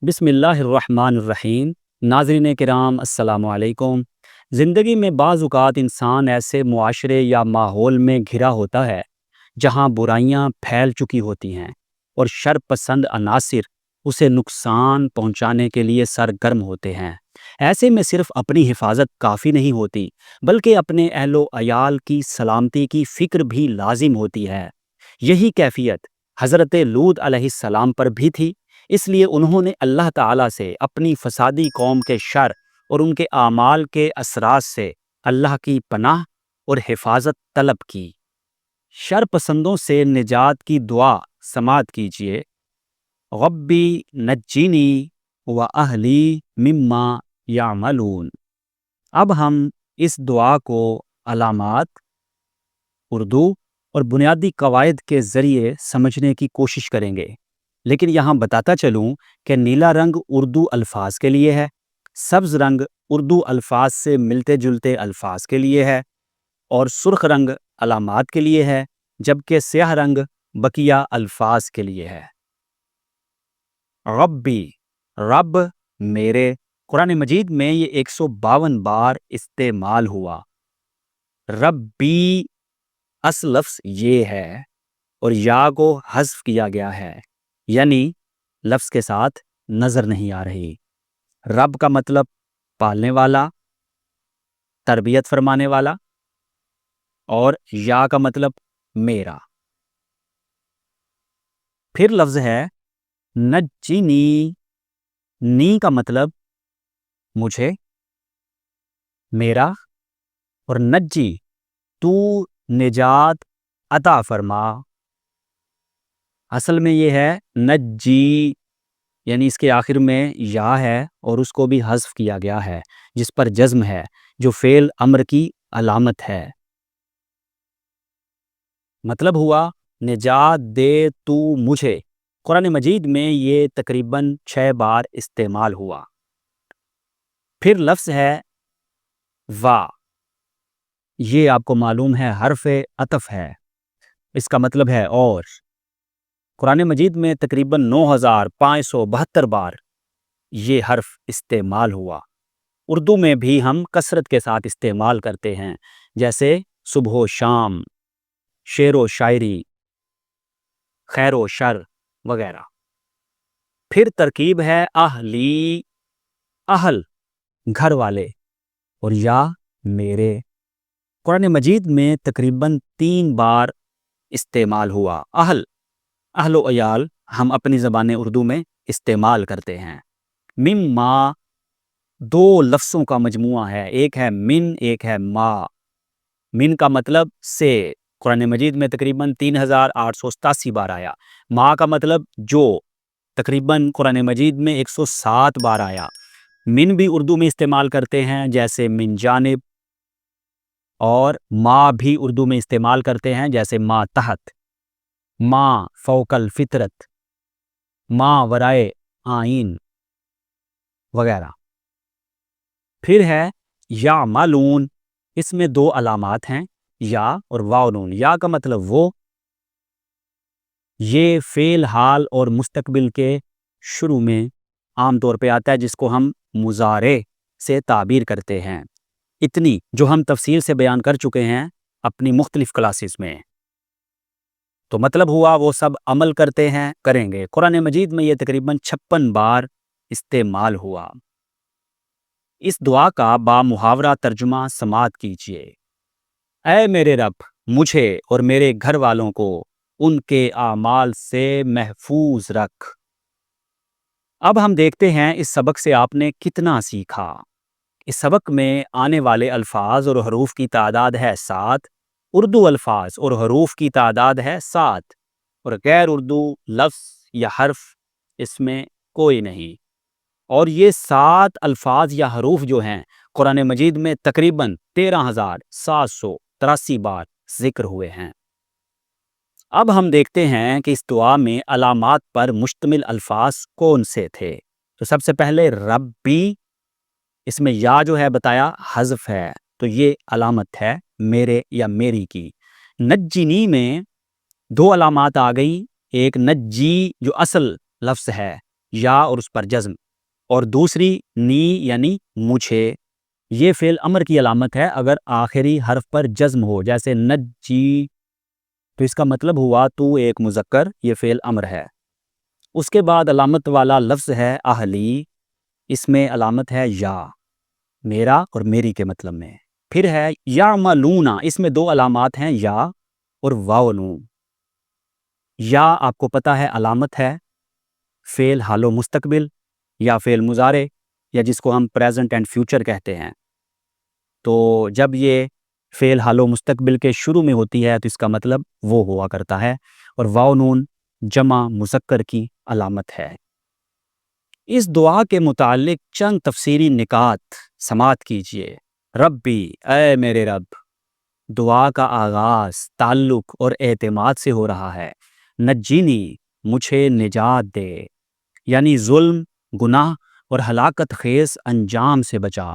بسم اللہ الرحمن الرحیم۔ ناظرین کرام السلام علیکم۔ زندگی میں بعض اوقات انسان ایسے معاشرے یا ماحول میں گھرا ہوتا ہے جہاں برائیاں پھیل چکی ہوتی ہیں اور شر پسند عناصر اسے نقصان پہنچانے کے لیے سرگرم ہوتے ہیں۔ ایسے میں صرف اپنی حفاظت کافی نہیں ہوتی بلکہ اپنے اہل و عیال کی سلامتی کی فکر بھی لازم ہوتی ہے۔ یہی کیفیت حضرت لوط علیہ السلام پر بھی تھی، اس لیے انہوں نے اللہ تعالیٰ سے اپنی فسادی قوم کے شر اور ان کے اعمال کے اثرات سے اللہ کی پناہ اور حفاظت طلب کی۔ شر پسندوں سے نجات کی دعا سماعت کیجیے۔ ربی نجینی و اہلی مما یعملون۔ اب ہم اس دعا کو علامات، اردو اور بنیادی قواعد کے ذریعے سمجھنے کی کوشش کریں گے، لیکن یہاں بتاتا چلوں کہ نیلا رنگ اردو الفاظ کے لیے ہے، سبز رنگ اردو الفاظ سے ملتے جلتے الفاظ کے لیے ہے اور سرخ رنگ علامات کے لیے ہے، جبکہ سیاہ رنگ بقیہ الفاظ کے لیے ہے۔ ربی، رب میرے، قرآن مجید میں یہ 152 بار استعمال ہوا۔ ربی اصل لفظ یہ ہے اور یا کو حذف کیا گیا ہے، یعنی لفظ کے ساتھ نظر نہیں آ رہی۔ رب کا مطلب پالنے والا، تربیت فرمانے والا، اور یا کا مطلب میرا۔ پھر لفظ ہے نجینی، نی کا مطلب مجھے، میرا، اور نجی تو نجات عطا فرما۔ اصل میں یہ ہے نجی، یعنی اس کے آخر میں یا ہے اور اس کو بھی حذف کیا گیا ہے جس پر جزم ہے، جو فعل امر کی علامت ہے۔ مطلب ہوا نجات دے تو مجھے۔ قرآن مجید میں یہ تقریباً 6 بار استعمال ہوا۔ پھر لفظ ہے وا، یہ آپ کو معلوم ہے حرف عطف ہے، اس کا مطلب ہے اور۔ قرآن مجید میں تقریباً 9572 بار یہ حرف استعمال ہوا۔ اردو میں بھی ہم کثرت کے ساتھ استعمال کرتے ہیں، جیسے صبح و شام، شعر و شاعری، خیر و شر وغیرہ۔ پھر ترکیب ہے اہلی، اہل گھر والے، اور یا میرے۔ قرآن مجید میں تقریباً 3 بار استعمال ہوا۔ اہل و عیال ہم اپنی زبان اردو میں استعمال کرتے ہیں۔ مما 2 لفظوں کا مجموعہ ہے، ایک ہے من، ایک ہے ما۔ من کا مطلب سے، قرآن مجید میں تقریباً 3887 بار آیا۔ ما کا مطلب جو، تقریباً قرآن مجید میں 107 بار آیا۔ من بھی اردو میں استعمال کرتے ہیں، جیسے من جانب، اور ما بھی اردو میں استعمال کرتے ہیں، جیسے ما تحت، ما فوق الفطرت، ما ورائے آئین وغیرہ۔ پھر ہے یا معلون، اس میں 2 علامات ہیں، یا اور واو نون۔ یا کا مطلب وہ، یہ فعل حال اور مستقبل کے شروع میں عام طور پہ آتا ہے، جس کو ہم مضارع سے تعبیر کرتے ہیں، اتنی جو ہم تفصیل سے بیان کر چکے ہیں اپنی مختلف کلاسز میں۔ تو مطلب ہوا وہ سب عمل کرتے ہیں، کریں گے۔ قرآن مجید میں یہ تقریباً 56 بار استعمال ہوا۔ اس دعا کا با محاورہ ترجمہ سماعت کیجیے۔ اے میرے رب، مجھے اور میرے گھر والوں کو ان کے اعمال سے محفوظ رکھ۔ اب ہم دیکھتے ہیں اس سبق سے آپ نے کتنا سیکھا۔ اس سبق میں آنے والے الفاظ اور حروف کی تعداد ہے 7، اردو الفاظ اور حروف کی تعداد ہے 7، اور غیر اردو لفظ یا حرف اس میں کوئی نہیں۔ اور یہ 7 الفاظ یا حروف جو ہیں قرآن مجید میں تقریباً 13783 بار ذکر ہوئے ہیں۔ اب ہم دیکھتے ہیں کہ اس دعا میں علامات پر مشتمل الفاظ کون سے تھے۔ تو سب سے پہلے ربی، اس میں یا جو ہے بتایا حذف ہے، تو یہ علامت ہے میرے یا میری کی۔ نجینی میں 2 علامات آ گئی، ایک نجی جو اصل لفظ ہے، یا اور اس پر جزم، اور دوسری نی یعنی مجھے، یہ فعل امر کی علامت ہے اگر آخری حرف پر جزم ہو، جیسے نجی، تو اس کا مطلب ہوا تو ایک مذکر، یہ فعل امر ہے۔ اس کے بعد علامت والا لفظ ہے اہلی، اس میں علامت ہے یا، میرا اور میری کے مطلب میں۔ پھر ہے یعملون، اس میں دو علامات ہیں، یا اور واو نون۔ یا آپ کو پتہ ہے علامت ہے فعل حال و مستقبل یا فعل مضارع، یا جس کو ہم پریزنٹ اینڈ فیوچر کہتے ہیں۔ تو جب یہ فعل حال و مستقبل کے شروع میں ہوتی ہے تو اس کا مطلب وہ ہوا کرتا ہے، اور واو نون جمع مذکر کی علامت ہے۔ اس دعا کے متعلق چند تفسیری نکات سماعت کیجیے۔ ربی، اے میرے رب، دعا کا آغاز تعلق اور اعتماد سے ہو رہا ہے۔ نجینی، مجھے نجات دے، یعنی ظلم، گناہ اور ہلاکت خیز انجام سے بچا۔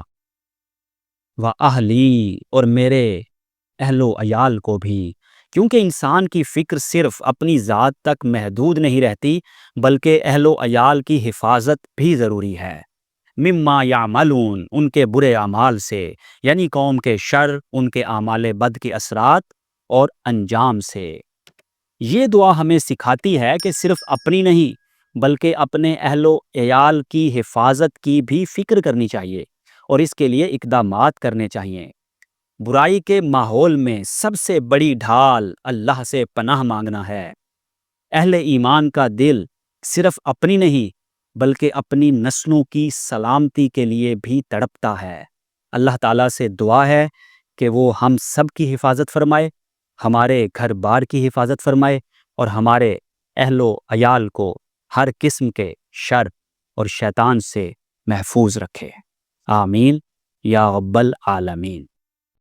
وَأَہْلِی، اور میرے اہل و عیال کو بھی، کیونکہ انسان کی فکر صرف اپنی ذات تک محدود نہیں رہتی بلکہ اہل و عیال کی حفاظت بھی ضروری ہے۔ مما یعملون، ان کے برے اعمال سے، یعنی قوم کے شر، ان کے اعمال بد کے اثرات اور انجام سے۔ یہ دعا ہمیں سکھاتی ہے کہ صرف اپنی نہیں بلکہ اپنے اہل و عیال کی حفاظت کی بھی فکر کرنی چاہیے اور اس کے لیے اقدامات کرنے چاہیے۔ برائی کے ماحول میں سب سے بڑی ڈھال اللہ سے پناہ مانگنا ہے۔ اہل ایمان کا دل صرف اپنی نہیں بلکہ اپنی نسلوں کی سلامتی کے لیے بھی تڑپتا ہے۔ اللہ تعالیٰ سے دعا ہے کہ وہ ہم سب کی حفاظت فرمائے، ہمارے گھر بار کی حفاظت فرمائے اور ہمارے اہل و عیال کو ہر قسم کے شر اور شیطان سے محفوظ رکھے۔ آمین یا رب العالمین۔